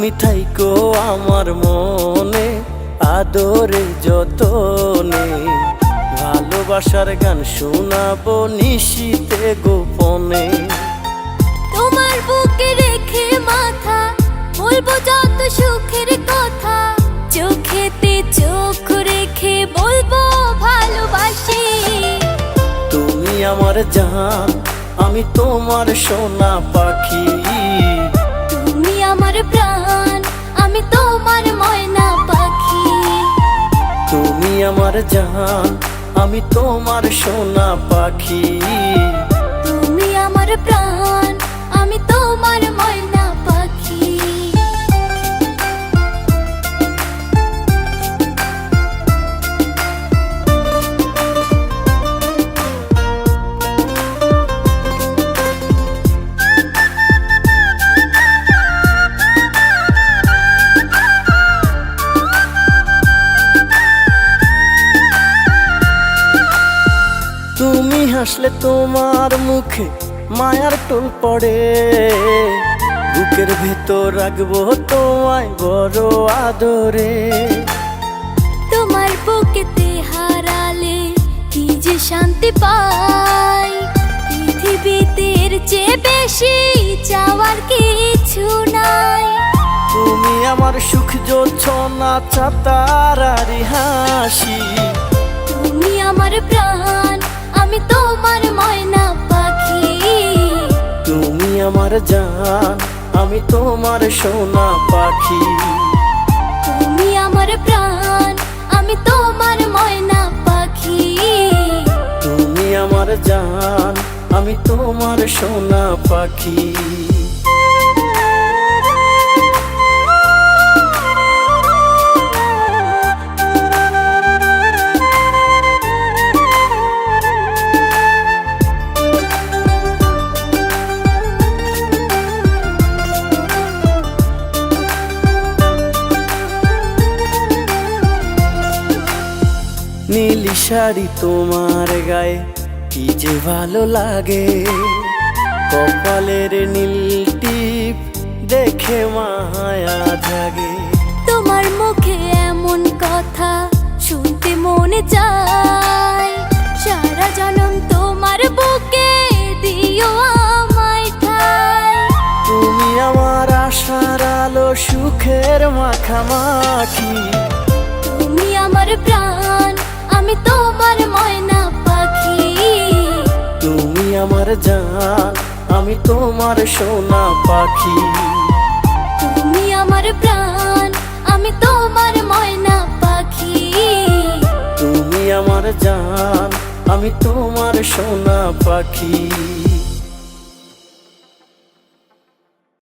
তুমি থাইকো আমার মনে আদরে যতনে, ভালোবাসার গান শোনাবো নিশীতে গোপনে। তোমার বুকে রেখে মাথা বলবো যত সুখের কথা, চোখেতে চোখ রেখে বলবো ভালোবাসি। তুমি আমার জান, আমি তোমার সোনা পাখি। তুমি আমার প্রাণ, আমি তোমার ময়না পাখি। তুমি আমার জান, আমি তোমার সোনা পাখি। তুমি আমার প্রাণ, আমি তোমার ময়না পাখি। তুমি হাসলে তোমার মুখে মায়ার টোল পড়ে, বুকের ভেতর রাখবো তোমায় বড় আদরে। তোমার বুকেতে হারালে কি যে শান্তি পাই, পৃথিবীতে এর চেয়ে বেশি চাওয়ার কিছু নাই। তুমি আমার সুখ জোছনা চাতারারি হাসি। তুমি আমার প্রাণ, আমি তোমার ময়না পাখি। তুমি আমার জান, আমি তোমার সোনা পাখি। তুমি আমার প্রাণ, আমি তোমার ময়না পাখি। তুমি আমার জান, আমি তোমার সোনা পাখি। নীলি শাড়ি তোমার গায়ে কি যে ভালো লাগে, কপালের নীল টিপ দেখে মায়া জাগে। তোমার মুখে এমন কথা শুনতে মনে চায়, সারা জনম তোমার বুকে দিও আমায় ঠাই। তুমি আমার আশার আলো, সুখের মাখামাখি। তুমি আমার প্রাণ, আমি তোমার ময়না পাখি। তুমি আমার জান, আমি তোমার সোনা পাখি। তুমি আমার প্রাণ, আমি তোমার ময়না পাখি। তুমি আমার জান, আমি তোমার সোনা পাখি।